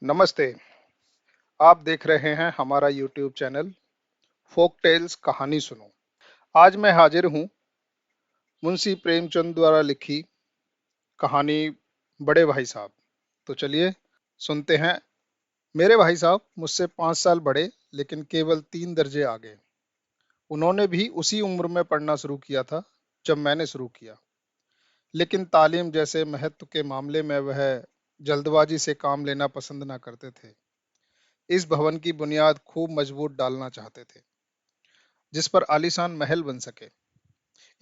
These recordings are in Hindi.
नमस्ते। आप देख रहे हैं हमारा यूट्यूब चैनल फोक टेल्स कहानी सुनो। आज मैं हाजिर हूँ मुंशी प्रेमचंद द्वारा लिखी कहानी बड़े भाई साहब। तो चलिए सुनते हैं। मेरे भाई साहब मुझसे 5 साल बड़े, लेकिन केवल 3 दर्जे आगे। उन्होंने भी उसी उम्र में पढ़ना शुरू किया था जब मैंने शुरू किया, लेकिन तालीम जैसे महत्व के मामले में वह जल्दबाजी से काम लेना पसंद ना करते थे। इस भवन की बुनियाद खूब मजबूत डालना चाहते थे, जिस पर आलीशान महल बन सके।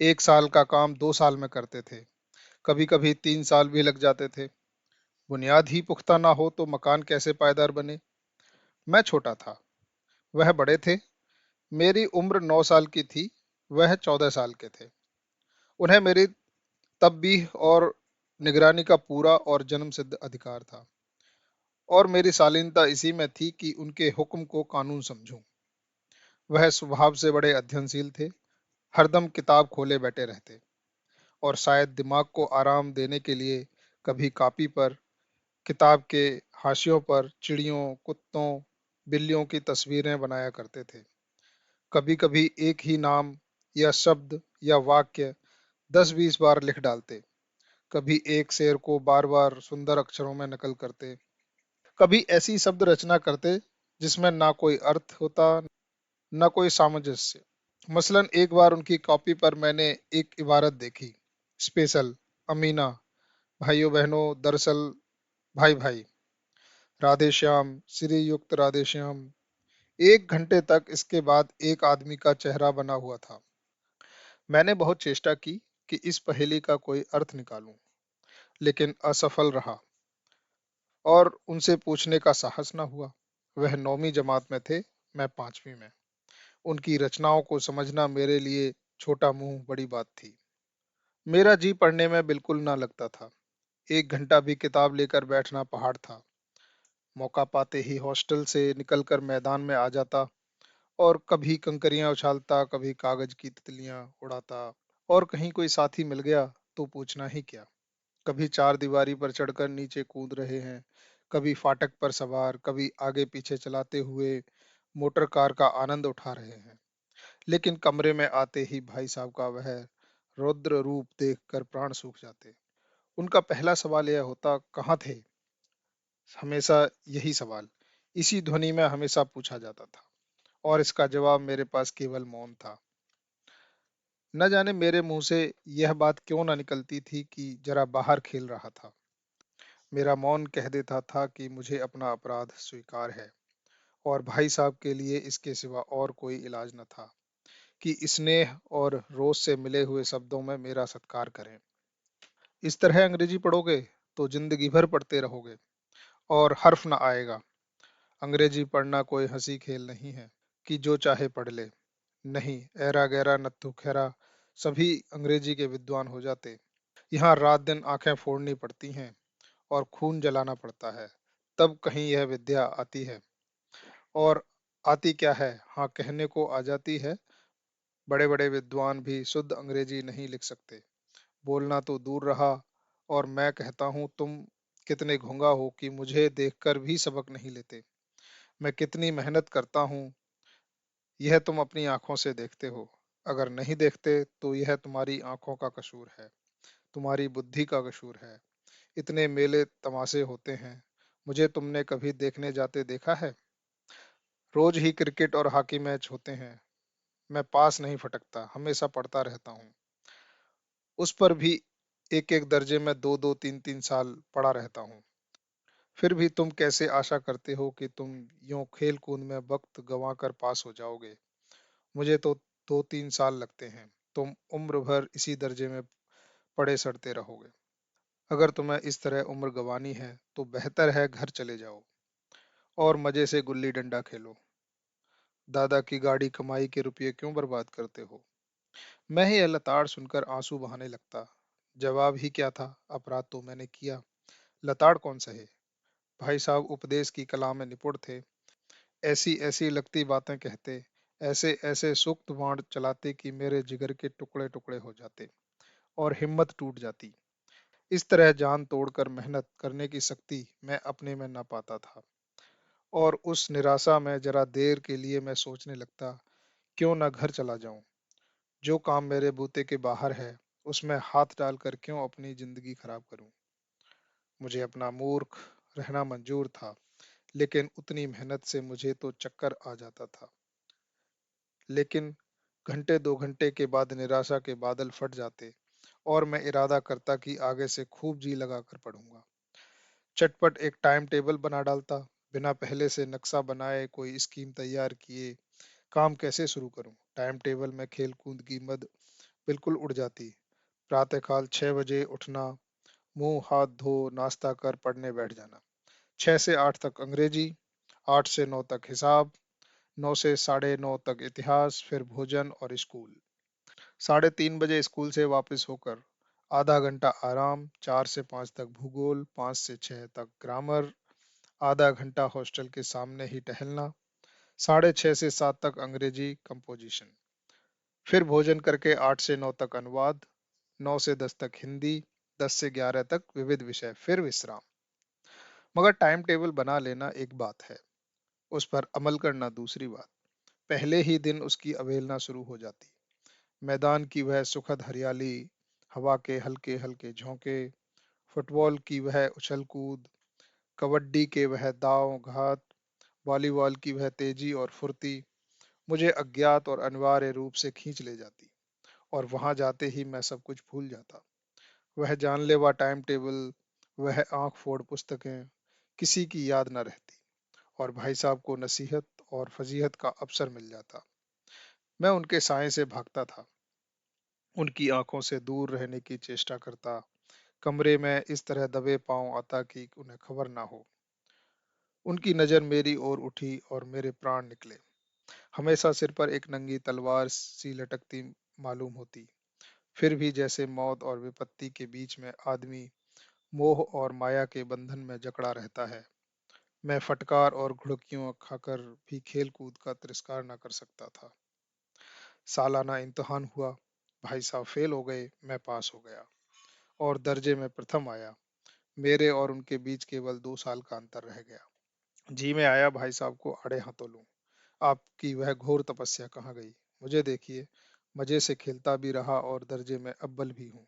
1 साल का काम 2 साल में करते थे, कभी कभी 3 साल भी लग जाते थे। बुनियाद ही पुख्ता ना हो तो मकान कैसे पायदार बने। मैं छोटा था, वह बड़े थे। मेरी उम्र 9 साल की थी, वह 14 साल के थे। उन्हें मेरी तब्बीह और निगरानी का पूरा और जन्म सिद्ध अधिकार था, और मेरी शालीनता इसी में थी कि उनके हुक्म को कानून समझूं। वह स्वभाव से बड़े अध्ययनशील थे, हरदम किताब खोले बैठे रहते, और शायद दिमाग को आराम देने के लिए कभी कॉपी पर, किताब के हाशियों पर चिड़ियों, कुत्तों, बिल्लियों की तस्वीरें बनाया करते थे। कभी कभी एक ही नाम या शब्द या वाक्य 10-20 बार लिख डालते। कभी एक शेर को बार बार सुंदर अक्षरों में नकल करते। कभी ऐसी शब्द रचना करते जिसमें ना कोई अर्थ होता, ना कोई सामंजस्य। मसलन एक बार उनकी कॉपी पर मैंने एक इबारत देखी, स्पेशल, अमीना, भाइयों बहनों, दरअसल, भाई भाई, राधे श्याम, श्रीयुक्त राधे श्याम। 1 घंटे तक इसके बाद एक आदमी का चेहरा बना हुआ था। मैंने बहुत चेष्टा की कि इस पहेली का कोई अर्थ निकालूं, लेकिन असफल रहा, और उनसे पूछने का साहस न हुआ। वह 9वीं जमात में थे, मैं 5वीं में। उनकी रचनाओं को समझना मेरे लिए छोटा मुंह बड़ी बात थी। मेरा जी पढ़ने में बिल्कुल ना लगता था। 1 घंटा भी किताब लेकर बैठना पहाड़ था। मौका पाते ही हॉस्टल से निकलकर मैदान में आ जाता, और कभी कंकरियां उछालता, कभी कागज की तितलियां उड़ाता। और कहीं कोई साथी मिल गया तो पूछना ही क्या। कभी चार दीवारी पर चढ़कर नीचे कूद रहे हैं, कभी फाटक पर सवार, कभी आगे पीछे चलाते हुए मोटर कार का आनंद उठा रहे हैं। लेकिन कमरे में आते ही भाई साहब का वह रौद्र रूप देखकर प्राण सूख जाते। उनका पहला सवाल यह होता, कहाँ थे। हमेशा यही सवाल इसी ध्वनि में हमेशा पूछा जाता था, और इसका जवाब मेरे पास केवल मौन था। न जाने मेरे मुंह से यह बात क्यों न निकलती थी कि जरा बाहर खेल रहा था। मेरा मौन कह देता था कि मुझे अपना अपराध स्वीकार है, और भाई साहब के लिए इसके सिवा और कोई इलाज न था कि स्नेह और रोष से मिले हुए शब्दों में मेरा सत्कार करें। इस तरह अंग्रेजी पढ़ोगे तो जिंदगी भर पढ़ते रहोगे और हर्फ न आएगा। अंग्रेजी पढ़ना कोई हंसी खेल नहीं है कि जो चाहे पढ़ ले। नहीं, ऐरा गैरा नत्थु खैरा सभी अंग्रेजी के विद्वान हो जाते। यहाँ रात दिन आंखें फोड़नी पड़ती हैं और खून जलाना पड़ता है, तब कहीं यह विद्या आती है। और आती क्या है, हाँ, कहने को आ जाती है। बड़े बड़े विद्वान भी शुद्ध अंग्रेजी नहीं लिख सकते, बोलना तो दूर रहा। और मैं कहता हूँ, तुम कितने घोंगा हो कि मुझे देखकर भी सबक नहीं लेते। मैं कितनी मेहनत करता हूँ, यह तुम अपनी आंखों से देखते हो। अगर नहीं देखते तो यह तुम्हारी आंखों का कसूर है, तुम्हारी बुद्धि का कसूर है। इतने मेले तमाशे होते हैं, मुझे तुमने कभी देखने जाते देखा है। रोज ही क्रिकेट और हॉकी मैच होते हैं, मैं पास नहीं फटकता, हमेशा पढ़ता रहता हूँ। उस पर भी एक एक दर्जे में 2-2 3-3 साल पढ़ा रहता हूँ। फिर भी तुम कैसे आशा करते हो कि तुम यूं खेल कूद में वक्त गंवाकर पास हो जाओगे। मुझे तो 2-3 साल लगते हैं, तुम उम्र भर इसी दर्जे में पड़े सड़ते रहोगे। अगर तुम्हें इस तरह उम्र गंवानी है तो बेहतर है घर चले जाओ और मजे से गुल्ली डंडा खेलो। दादा की गाड़ी कमाई के रुपये क्यों बर्बाद करते हो। मैं ही लताड़ सुनकर आंसू बहाने लगता। जवाब ही क्या था, अपराध तो मैंने किया, लताड़ कौन सहे। भाई साहब उपदेश की कला में निपुण थे। ऐसी ऐसी लगती बातें कहते, ऐसे ऐसे सूक्त बाण चलाते कि मेरे जिगर के टुकड़े टुकड़े हो जाते और हिम्मत टूट जाती। इस तरह जान तोड़कर मेहनत करने की शक्ति मैं अपने में ना पाता था। और उस निराशा में जरा देर के लिए मैं सोचने लगता, क्यों ना घर चला जाऊं। जो काम मेरे बूते के बाहर है, उसमें हाथ डालकर क्यों अपनी जिंदगी खराब करूं। मुझे अपना मूर्ख रहना मंजूर था, लेकिन उतनी मेहनत से मुझे तो चक्कर आ जाता था। लेकिन घंटे 2 घंटे के बाद निराशा के बादल फट जाते और मैं इरादा करता कि आगे से खूब जी लगाकर पढ़ूंगा। चटपट एक टाइम टेबल बना डालता, बिना पहले से नक्शा बनाए कोई स्कीम तैयार किए काम कैसे शुरू करूं। टाइम टेबल में खेल कूद की मद बिल्कुल उड़ जाती। प्रातःकाल 6 बजे उठना, मुंह हाथ धो नाश्ता कर पढ़ने बैठ जाना। 6 से 8 तक अंग्रेजी, 8 से 9 तक हिसाब, 9 से 9:30 तक इतिहास, फिर भोजन और स्कूल। 3:30 बजे स्कूल से वापस होकर आधा घंटा आराम, 4 से 5 तक भूगोल, 5 से 6 तक ग्रामर, आधा घंटा हॉस्टल के सामने ही टहलना, 6:30 से 7 तक अंग्रेजी कंपोजिशन, फिर भोजन करके 8 से 9 तक अनुवाद, 9 से 10 तक हिंदी, 10 से 11 तक विविध विषय, फिर विश्राम। मगर टाइम टेबल बना लेना एक बात है, उस पर अमल करना दूसरी बात। पहले ही दिन उसकी अवहेलना शुरू हो जाती। मैदान की वह सुखद हरियाली, हवा के हल्के हल्के झोंके, फुटबॉल की वह उछल कूद, कबड्डी के वह दांव घात, वॉलीबॉल की वह तेजी और फुर्ती मुझे अज्ञात और अनिवार्य रूप से खींच ले जाती। और वहां जाते ही मैं सब कुछ भूल जाता। वह जानलेवा टाइम टेबल, वह आंख फोड़ पुस्तकें, किसी की याद न रहती। और भाई साहब को नसीहत और फजीहत का अवसर मिल जाता। मैं उनके साय से भागता था, उनकी आंखों से दूर रहने की चेष्टा करता, कमरे में इस तरह दबे पांव आता कि उन्हें खबर ना हो। उनकी नजर मेरी ओर उठी और मेरे प्राण निकले। हमेशा सिर पर एक नंगी तलवार सी लटकती मालूम होती। फिर भी जैसे मौत और विपत्ति के बीच में आदमी मोह और माया के बंधन में जकड़ा रहता है। मैं फटकार और घुड़कियों खाकर भी खेल कूद का तिरस्कार न कर सकता था। सालाना इम्तिहान हुआ, भाई साहब फेल हो गए, मैं पास हो गया और दर्जे में प्रथम आया। मेरे और उनके बीच केवल 2 साल का अंतर रह गया। जी मैं आया भाई साहब को आड़े हाथों लूं। आपकी वह घोर तपस्या कहाँ गई। मुझे देखिए, मजे से खेलता भी रहा और दर्जे में अव्वल भी हूँ।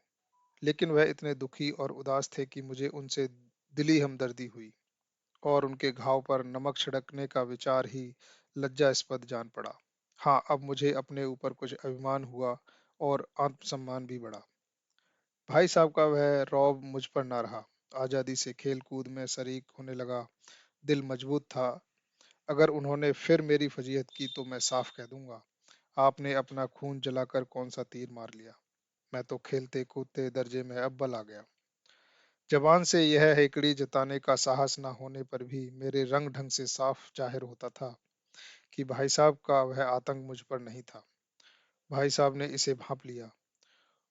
लेकिन वह इतने दुखी और उदास थे कि मुझे उनसे दिली हमदर्दी हुई और उनके घाव पर नमक छिड़कने का विचार ही लज्जास्पद जान पड़ा। हाँ, अब मुझे अपने ऊपर कुछ अभिमान हुआ और आत्मसम्मान भी बढ़ा। भाई साहब का वह रौब मुझ पर ना रहा। आजादी से खेल कूद में शरीक होने लगा। दिल मजबूत था। अगर उन्होंने फिर मेरी फजीहत की तो मैं साफ कह दूंगा, आपने अपना खून जलाकर कौन सा तीर मार लिया। मैं तो खेलते कूदते दर्जे में अव्वल आ गया। जबान से यह हेकड़ी जताने का साहस न होने पर भी मेरे रंग ढंग से साफ जाहिर होता था कि भाई साहब का वह आतंक मुझ पर नहीं था। भाई साहब ने इसे भांप लिया।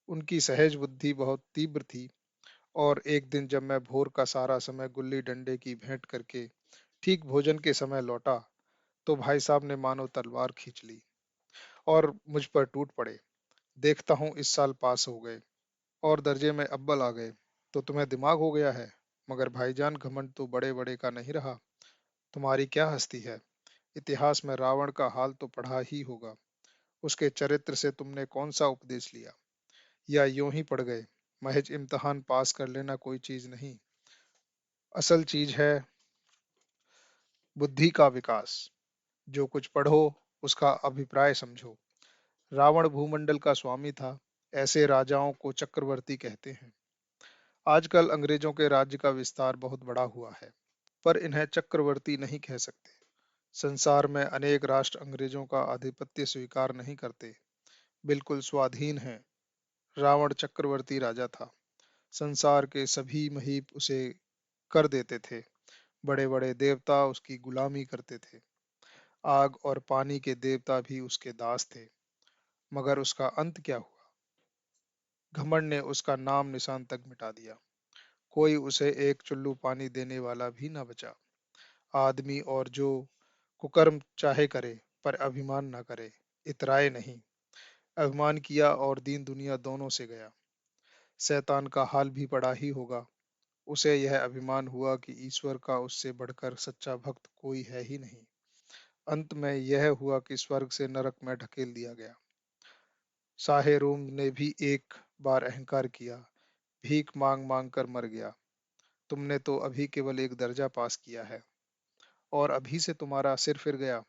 उनकी सहज बुद्धि बहुत तीव्र थी। और एक दिन जब मैं भोर का सारा समय गुल्ली डंडे की भेंट करके ठीक भोजन के समय लौटा, तो भाई साहब ने मानो तलवार खींच ली और मुझ पर टूट पड़े। देखता हूँ इस साल पास हो गए और दर्जे में अव्वल आ गए, तो तुम्हें दिमाग हो गया है। मगर भाईजान, घमंड तो बड़े बड़े का नहीं रहा। तुम्हारी क्या हस्ती है। इतिहास में रावण का हाल तो पढ़ा ही होगा। उसके चरित्र से तुमने कौन सा उपदेश लिया, या यूं ही पढ़ गए। महज इम्तिहान पास कर लेना कोई चीज नहीं, असल चीज है बुद्धि का विकास। जो कुछ पढ़ो उसका अभिप्राय समझो। रावण भूमंडल का स्वामी था। ऐसे राजाओं को चक्रवर्ती कहते हैं। आजकल अंग्रेजों के राज्य का विस्तार बहुत बड़ा हुआ है, पर इन्हें चक्रवर्ती नहीं कह सकते। संसार में अनेक राष्ट्र अंग्रेजों का आधिपत्य स्वीकार नहीं करते, बिल्कुल स्वाधीन हैं। रावण चक्रवर्ती राजा था। संसार के सभी महीप उसे कर देते थे। बड़े बड़े देवता उसकी गुलामी करते थे। आग और पानी के देवता भी उसके दास थे। मगर उसका अंत क्या हुआ। घमंड ने उसका नाम निशान तक मिटा दिया। कोई उसे एक चुल्लू पानी देने वाला भी न बचा। आदमी और जो कुकर्म चाहे करे, पर अभिमान न करे, इतराए नहीं। अभिमान किया और दीन दुनिया दोनों से गया। शैतान का हाल भी पड़ा ही होगा। उसे यह अभिमान हुआ कि ईश्वर का उससे बढ़कर सच्चा भक्त कोई है ही नहीं। अंत में यह हुआ कि स्वर्ग से नरक में ढकेल दिया गया। शाहे रोम ने भी एक बार अहंकार किया, भीख मांग मांग कर मर गया। तुमने तो अभी केवल एक दर्जा पास किया है और अभी से तुम्हारा सिर फिर गया।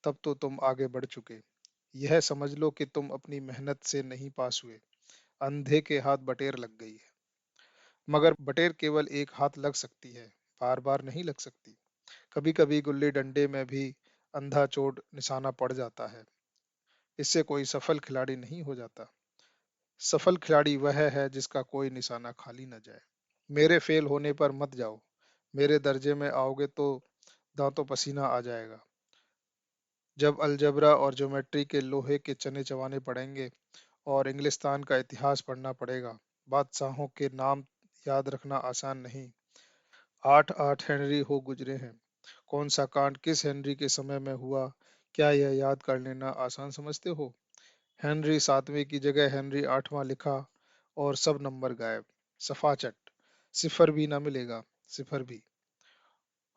तब तो तुम आगे बढ़ चुके। यह समझ लो कि तुम अपनी मेहनत से नहीं पास हुए, अंधे के हाथ बटेर लग गई है। मगर बटेर केवल एक हाथ लग सकती है, बार बार नहीं लग सकती। कभी कभी गुल्ली डंडे में भी अंधा चोट निशाना पड़ जाता है। इससे कोई सफल खिलाड़ी नहीं हो जाता। सफल खिलाड़ी वह है जिसका कोई निशाना खाली न जाए। मेरे फेल होने पर मत जाओ। मेरे दर्जे में आओगे तो दांतों पसीना आ जाएगा। जब अलजबरा और ज्योमेट्री के लोहे के चने चबाने पड़ेंगे और इंग्लिस्तान का इतिहास पढ़ना पड़ेगा। बादशाहों के नाम याद रखना आसान नहीं। आठ आठ हेनरी हो गुजरे हैं। कौन सा कांड किस हेनरी के समय में हुआ, क्या यह याद कर लेना आसान समझते हो? हेनरी सातवें की जगह हेनरी आठवां लिखा और सब नंबर गायब। सफाचट। सिफर भी ना मिलेगा। सिफर भी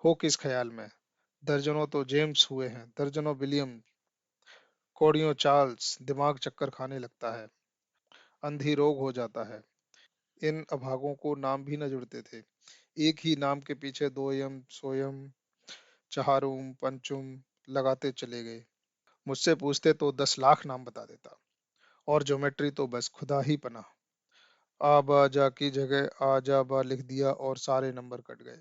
हो किस ख्याल में? दर्जनों तो जेम्स हुए हैं, दर्जनों विलियम, कोड़ियों चार्ल्स। दिमाग चक्कर खाने लगता है, अंधी रोग हो जाता है। इन अभागों को नाम भी न जुड़ते थे। एक ही नाम के पीछे दोयम सोयम चहारुम पंचुम लगाते चले गए। मुझसे पूछते तो 10 लाख नाम बता देता। और ज्योमेट्री तो बस खुदा ही पना। आ बा जा की जगह आ जा बा लिख दिया और सारे नंबर कट गए।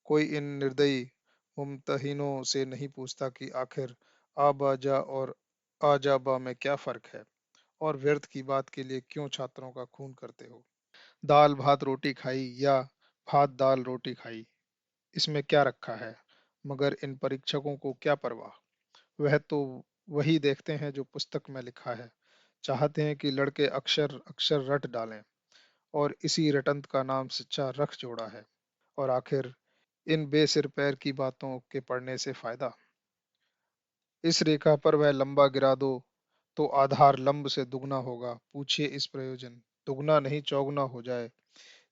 कोई इन निर्दयी मुमतहिनों से नहीं पूछता कि आखिर आ बा जा और आ जा बा में क्या फर्क है, और व्यर्थ की बात के लिए क्यों छात्रों का खून करते हो। दाल भात रोटी खाई या भात दाल रोटी खाई, इसमें क्या रखा है? मगर इन परीक्षकों को क्या परवाह। वह तो वही देखते हैं जो पुस्तक में लिखा है। चाहते हैं कि लड़के अक्षर अक्षर रट डालें, और इसी रटंत का नाम सच्चा रख जोड़ा है। और आखिर इन बेसिर पैर की बातों के पढ़ने से फायदा। इस रेखा पर वह लंबा गिरा दो तो आधार लंब से दुगना होगा। पूछिए इस प्रयोजन। दुगना नहीं चौगुना हो जाए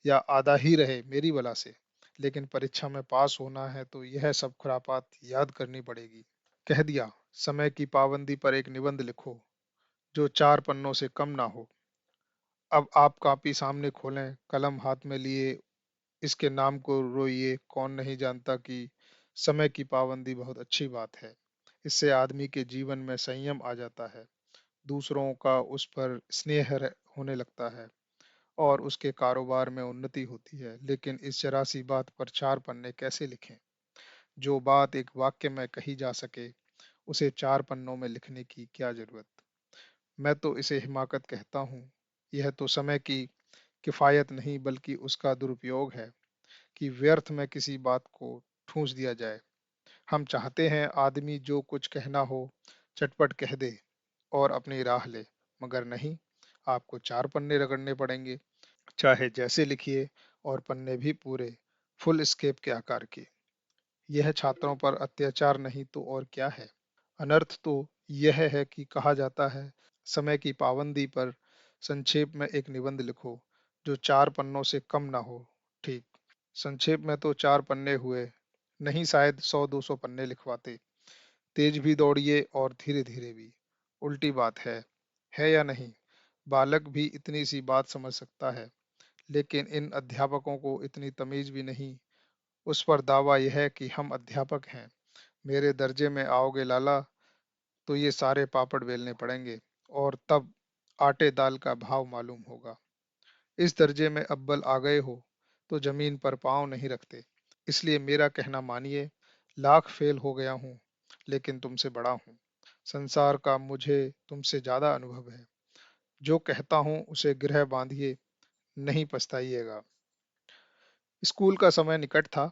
या आधा ही रहे मेरी बला से, लेकिन परीक्षा में पास होना है तो यह सब खुरापात याद करनी पड़ेगी। कह दिया, समय की पाबंदी पर एक निबंध लिखो जो 4 पन्नों से कम ना हो। अब आप कॉपी सामने खोलें, कलम हाथ में लिए इसके नाम को रोइए। कौन नहीं जानता कि समय की पाबंदी बहुत अच्छी बात है। इससे आदमी के जीवन में संयम आ जाता है, दूसरों का उस पर स्नेह होने लगता है और उसके कारोबार में उन्नति होती है। लेकिन इस जरा सी बात पर 4 पन्ने कैसे लिखें? जो बात एक वाक्य में कही जा सके उसे 4 पन्नों में लिखने की क्या जरूरत। मैं तो इसे हिमाकत कहता हूँ। यह तो समय की किफायत नहीं बल्कि उसका दुरुपयोग है कि व्यर्थ में किसी बात को ठूंस दिया जाए। हम चाहते हैं आदमी जो कुछ कहना हो चटपट कह दे और अपनी राह ले, मगर नहीं, आपको 4 पन्ने रगड़ने पड़ेंगे, चाहे जैसे लिखिए, और पन्ने भी पूरे फुल स्केप के आकार के। यह छात्रों पर अत्याचार नहीं तो और क्या है। अनर्थ तो यह है कि कहा जाता है समय की पाबंदी पर संक्षेप में एक निबंध लिखो जो 4 पन्नों से कम ना हो। ठीक, संक्षेप में तो 4 पन्ने हुए, नहीं शायद 100-200 पन्ने लिखवाते। तेज भी दौड़िए और धीरे धीरे भी। उल्टी बात है या नहीं? बालक भी इतनी सी बात समझ सकता है, लेकिन इन अध्यापकों को इतनी तमीज भी नहीं। उस पर दावा यह है कि हम अध्यापक हैं। मेरे दर्जे में आओगे लाला तो ये सारे पापड़ बेलने पड़ेंगे, और तब आटे दाल का भाव मालूम होगा। इस दर्जे में अव्वल आ गए हो तो जमीन पर पाँव नहीं रखते। इसलिए मेरा कहना मानिए। लाख फेल हो गया हूँ लेकिन तुमसे बड़ा हूँ। संसार का मुझे तुमसे ज्यादा अनुभव है। जो कहता हूँ उसे गृह बांधिए, नहीं पछताइएगा। स्कूल का समय निकट था।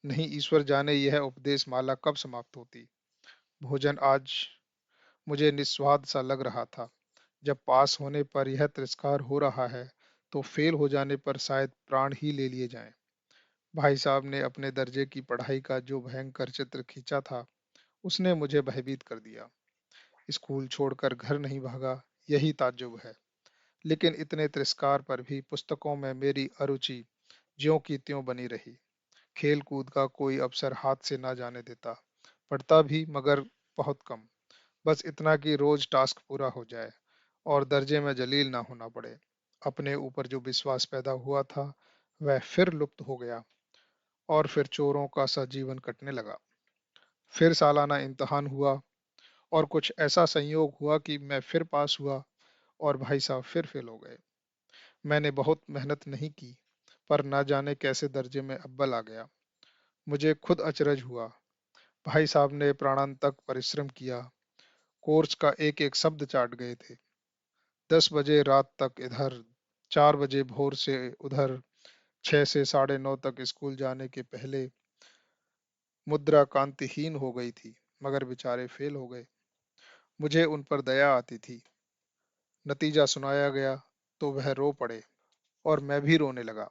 नहीं ईश्वर जाने यह उपदेश माला कब समाप्त होती। भोजन आज मुझे निस्वाद सा लग रहा था। जब पास होने पर यह तिरस्कार हो रहा है तो फेल हो जाने पर शायद प्राण ही ले लिए जाएं। भाई साहब ने अपने दर्जे की पढ़ाई का जो भयंकर चित्र खींचा था उसने मुझे भयभीत कर दिया। स्कूल छोड़कर घर नहीं भागा, यही ताज्जुब है। लेकिन इतने तिरस्कार पर भी पुस्तकों में मेरी अरुचि ज्यों की त्यों बनी रही। खेल कूद का कोई अवसर हाथ से ना जाने देता। पढ़ता भी मगर बहुत कम। बस इतना कि रोज टास्क पूरा हो जाए और दर्जे में जलील ना होना पड़े। अपने ऊपर जो विश्वास पैदा हुआ था वह फिर लुप्त हो गया और फिर चोरों का सा जीवन कटने लगा। फिर सालाना इम्तिहान हुआ और कुछ ऐसा संयोग हुआ कि मैं फिर पास हुआ और भाई साहब फिर फेल हो गए। मैंने बहुत मेहनत नहीं की पर ना जाने कैसे दर्जे में अव्वल आ गया। मुझे खुद अचरज हुआ। भाई साहब ने प्राणांतक परिश्रम किया। कोर्स का एक एक शब्द चाट गए थे। 10 बजे रात तक इधर, 4 बजे भोर से उधर, 6 से 9:30 तक स्कूल जाने के पहले मुद्रा कांतिहीन हो गई थी मगर बेचारे फेल हो गए। मुझे उन पर दया आती थी। नतीजा सुनाया गया तो वह रो पड़े और मैं भी रोने लगा।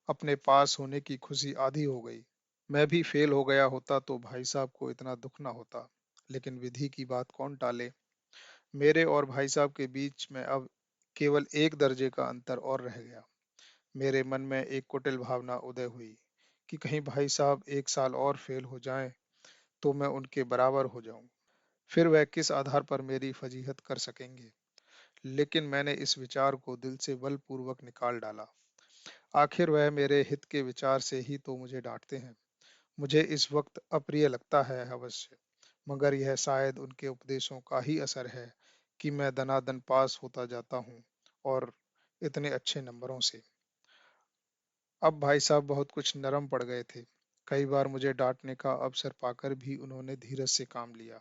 अपने पास होने की खुशी आधी हो गई। मैं भी फेल हो गया होता तो भाई साहब को इतना दुख ना होता। लेकिन विधि की बात कौन टाले। मेरे और भाई साहब के बीच में अब केवल एक दर्जे का अंतर और रह गया। मेरे मन में एक कुटिल भावना उदय हुई कि कहीं भाई साहब एक साल और फेल हो जाएं तो मैं उनके बराबर हो जाऊं। फिर वह किस आधार पर मेरी फजीहत कर सकेंगे। लेकिन मैंने इस विचार को दिल से बलपूर्वक निकाल डाला। आखिर वह मेरे हित के विचार से ही तो मुझे डांटते हैं। मुझे इस वक्त अप्रिय लगता है अवश्य, मगर यह शायद उनके उपदेशों का ही असर है कि मैं दनादन पास होता जाता हूँ और इतने अच्छे नंबरों से। अब भाई साहब बहुत कुछ नरम पड़ गए थे। कई बार मुझे डांटने का अवसर पाकर भी उन्होंने धीरज से काम लिया।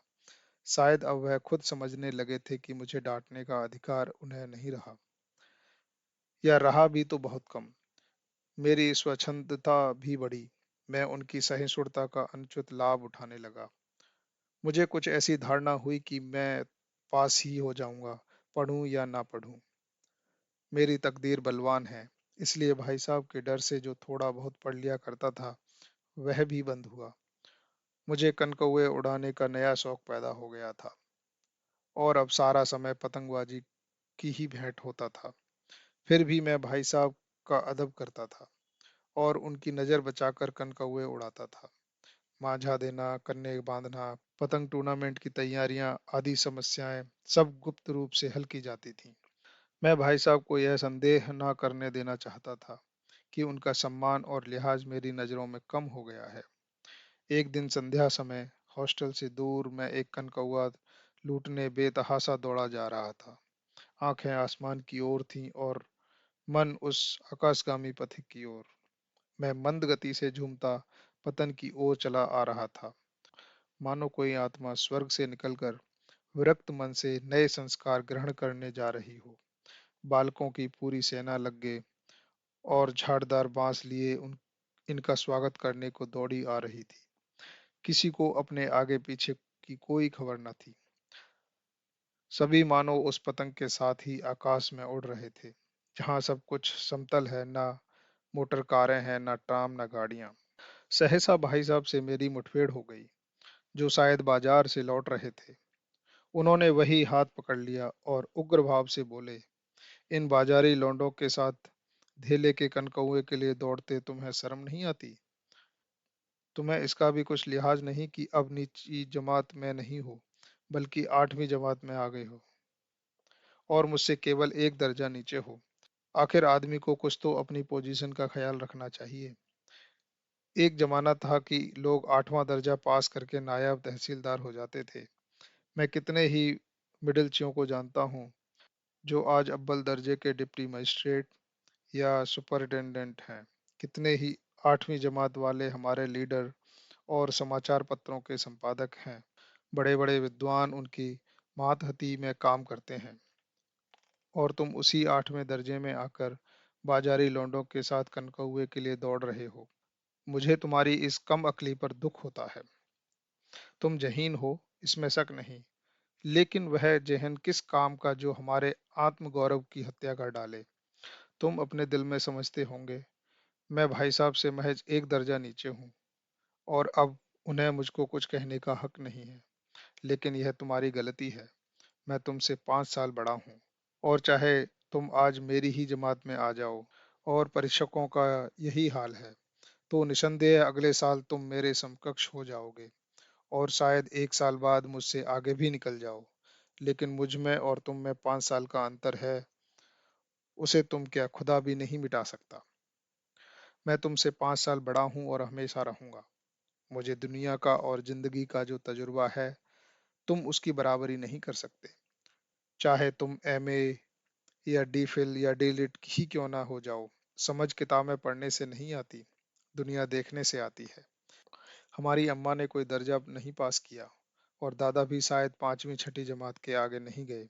शायद अब वह खुद समझने लगे थे कि मुझे डांटने का अधिकार उन्हें नहीं रहा, या रहा भी तो बहुत कम। मेरी स्वच्छंदता भी बढ़ी। मैं उनकी सहिष्णुता का अनुचित लाभ उठाने लगा। मुझे कुछ ऐसी धारणा हुई कि मैं पास ही हो जाऊंगा, पढ़ूं या ना पढ़ूं। मेरी तकदीर बलवान है। इसलिए भाई साहब के डर से जो थोड़ा बहुत पढ़ लिया करता था वह भी बंद हुआ। मुझे कनकौए उड़ाने का नया शौक पैदा हो गया था और अब सारा समय पतंगबाजी की ही भेंट होता था। फिर भी मैं भाई साहब का अदब करता था और उनकी नज़र बचाकर कनकौए उड़ाता था। मांझा देना, कन्ने बांधना, पतंग टूर्नामेंट की तैयारियां आदि समस्याएं सब गुप्त रूप से हल की जाती थीं। मैं भाई साहब को यह संदेह न करने देना चाहता था कि उनका सम्मान और लिहाज मेरी नज़रों में कम हो गया है। एक दिन संध्या समय हॉस्टल से दूर मैं एक कनकौआ लूटने बेतहाशा दौड़ा जा रहा था। आंखें आसमान की ओर थीं और मन उस आकाशगामी पथिक की ओर। मैं मंद गति से झूमता पतन की ओर चला आ रहा था, मानो कोई आत्मा स्वर्ग से निकलकर विरक्त मन से नए संस्कार ग्रहण करने जा रही हो। बालकों की पूरी सेना लग गए और झाड़दार बांस लिए इनका स्वागत करने को दौड़ी आ रही थी। किसी को अपने आगे पीछे की कोई खबर न थी। सभी मानो उस पतंग के साथ ही आकाश में उड़ रहे थे, जहां सब कुछ समतल है, ना मोटर कारें हैं, ना ट्राम, ना गाड़ियां। सहसा भाई साहब से मेरी मुठभेड़ हो गई, जो शायद बाजार से लौट रहे थे। उन्होंने वही हाथ पकड़ लिया और उग्र भाव से बोले, इन बाजारी लौंडों के साथ धेले के कनकौए के लिए दौड़ते तुम्हें शर्म नहीं आती? तुम्हें इसका भी कुछ लिहाज नहीं कि अब नीची जमात में नहीं हो, बल्कि 8वीं जमात में आ गए हो और मुझसे केवल एक दर्जा नीचे हो। आखिर आदमी को कुछ तो अपनी पोजीशन का ख्याल रखना चाहिए। एक जमाना था कि लोग 8वां दर्जा पास करके नायब तहसीलदार हो जाते थे। मैं कितने ही मिडिलचियों को जानता हूँ जो आज अव्वल दर्जे के डिप्टी मजिस्ट्रेट या सुपरिटेंडेंट हैं। कितने ही 8वीं जमात वाले हमारे लीडर और समाचार पत्रों के संपादक हैं। बड़े बड़े विद्वान उनकी मातहती में काम करते हैं और तुम उसी 8वें दर्जे में आकर बाजारी लौंडों के साथ कनकौए के लिए दौड़ रहे हो। मुझे तुम्हारी इस कम अकली पर दुख होता है। तुम जहीन हो, इसमें शक नहीं, लेकिन वह जहन किस काम का जो हमारे आत्मगौरव की हत्या कर डाले। तुम अपने दिल में समझते होंगे मैं भाई साहब से महज एक दर्जा नीचे हूँ और अब उन्हें मुझको कुछ कहने का हक नहीं है। लेकिन यह तुम्हारी गलती है। मैं तुमसे 5 साल बड़ा हूँ और चाहे तुम आज मेरी ही जमात में आ जाओ और परीक्षकों का यही हाल है, तो निसंदेह अगले साल तुम मेरे समकक्ष हो जाओगे और शायद एक साल बाद मुझसे आगे भी निकल जाओ। लेकिन मुझ में और तुम में 5 साल का अंतर है, उसे तुम क्या खुदा भी नहीं मिटा सकता। मैं तुमसे 5 साल बड़ा हूं और हमेशा रहूंगा। मुझे दुनिया का और जिंदगी का जो तजुर्बा है, तुम उसकी बराबरी नहीं कर सकते। चाहे तुम एमए या डी फिल या डी लिट ही क्यों ना हो जाओ, समझ किताबें पढ़ने से नहीं आती, दुनिया देखने से आती है। हमारी अम्मा ने कोई दर्जा नहीं पास किया और दादा भी शायद 5वीं 6ठी जमात के आगे नहीं गए,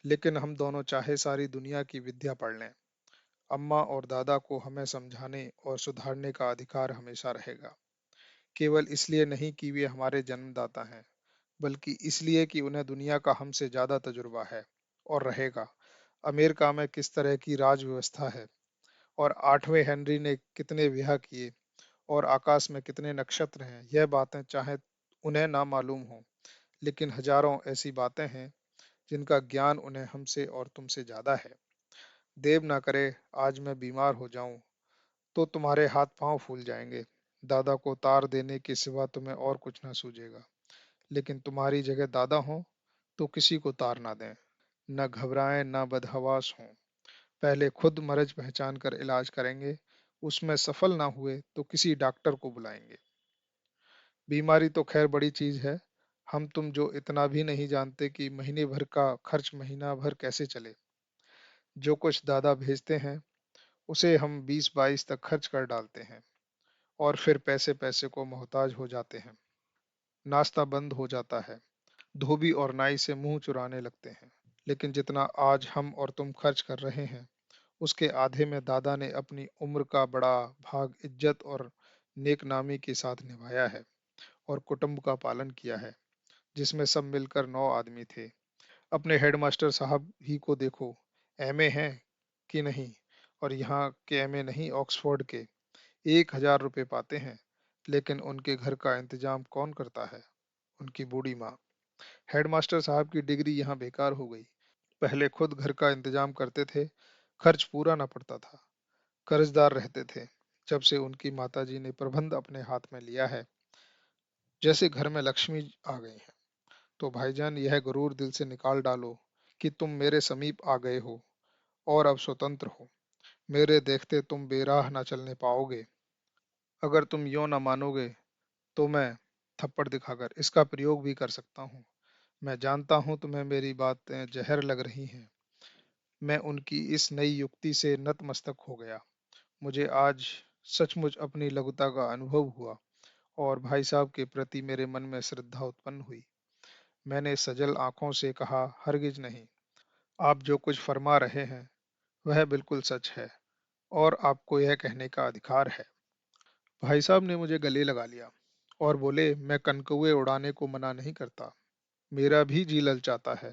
लेकिन हम दोनों चाहे सारी दुनिया की विद्या पढ़ लें, अम्मा और दादा को हमें समझाने और सुधारने का अधिकार हमेशा रहेगा। केवल इसलिए नहीं कि वे हमारे जन्मदाता हैं, बल्कि इसलिए कि उन्हें दुनिया का हमसे ज्यादा तजुर्बा है और रहेगा। अमेरिका में किस तरह की राज व्यवस्था है और 8वें हेनरी ने कितने विवाह किए और आकाश में कितने नक्षत्र हैं, यह बातें चाहे उन्हें ना मालूम हो, लेकिन हजारों ऐसी बातें हैं जिनका ज्ञान उन्हें हमसे और तुमसे ज्यादा है। देव ना करे आज मैं बीमार हो जाऊं तो तुम्हारे हाथ पांव फूल जाएंगे। दादा को तार देने के सिवा तुम्हें और कुछ ना सूझेगा, लेकिन तुम्हारी जगह दादा हो तो किसी को तार ना दें, न घबराएं न बदहवास हों। पहले खुद मर्ज पहचान कर इलाज करेंगे, उसमें सफल ना हुए तो किसी डॉक्टर को बुलाएंगे। बीमारी तो खैर बड़ी चीज है, हम तुम जो इतना भी नहीं जानते कि महीने भर का खर्च महीना भर कैसे चले। जो कुछ दादा भेजते हैं उसे हम 20-22 तक खर्च कर डालते हैं और फिर पैसे पैसे को मोहताज हो जाते हैं। नाश्ता बंद हो जाता है, धोबी और नाई से मुंह चुराने लगते हैं। लेकिन जितना आज हम और तुम खर्च कर रहे हैं, उसके आधे में दादा ने अपनी उम्र का बड़ा भाग इज्जत और नेकनामी के साथ निभाया है और कुटुंब का पालन किया है, जिसमें सब मिलकर 9 आदमी थे। अपने हेडमास्टर साहब ही को देखो, एमए हैं कि नहीं, और यहाँ के एमए नहीं, ऑक्सफोर्ड के। 1,000 रुपये पाते हैं, लेकिन उनके घर का इंतजाम कौन करता है? उनकी बूढ़ी माँ। हेडमास्टर साहब की डिग्री यहाँ बेकार हो गई। पहले खुद घर का इंतजाम करते थे, खर्च पूरा ना पड़ता था, कर्जदार रहते थे। जब से उनकी माताजी ने प्रबंध अपने हाथ में लिया है, जैसे घर में लक्ष्मी आ गई है। तो भाईजान, यह गुरूर दिल से निकाल डालो कि तुम मेरे समीप आ गए हो और अब स्वतंत्र हो। मेरे देखते तुम बेराह ना चलने पाओगे। अगर तुम यो ना मानोगे तो मैं थप्पड़ दिखाकर इसका प्रयोग भी कर सकता हूँ। मैं जानता हूँ तुम्हें मेरी बातें जहर लग रही हैं। मैं उनकी इस नई युक्ति से नतमस्तक हो गया। मुझे आज सचमुच अपनी लघुता का अनुभव हुआ और भाई साहब के प्रति मेरे मन में श्रद्धा उत्पन्न हुई। मैंने सजल आंखों से कहा, हरगिज नहीं। आप जो कुछ फरमा रहे हैं वह बिल्कुल सच है और आपको यह कहने का अधिकार है। भाई साहब ने मुझे गले लगा लिया और बोले, मैं कनकौए उड़ाने को मना नहीं करता, मेरा भी जी ललचाता है,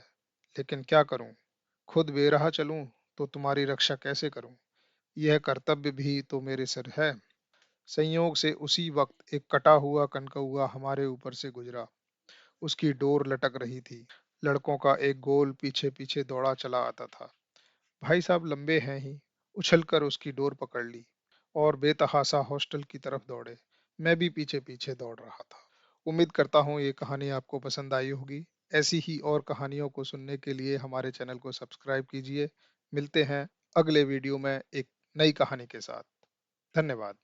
लेकिन क्या करूं? खुद बेराह चलूं तो तुम्हारी रक्षा कैसे करूं? यह कर्तव्य भी तो मेरे सिर है। संयोग से उसी वक्त एक कटा हुआ कनकौआ हमारे ऊपर से गुजरा। उसकी डोर लटक रही थी। लड़कों का एक गोल पीछे पीछे दौड़ा चला आता था। भाई साहब लंबे हैं ही, उछलकर उसकी डोर पकड़ ली और बेतहाशा हॉस्टल की तरफ दौड़े। मैं भी पीछे पीछे दौड़ रहा था। उम्मीद करता हूँ ये कहानी आपको पसंद आई होगी। ऐसी ही और कहानियों को सुनने के लिए हमारे चैनल को सब्सक्राइब कीजिए। मिलते हैं अगले वीडियो में एक नई कहानी के साथ। धन्यवाद।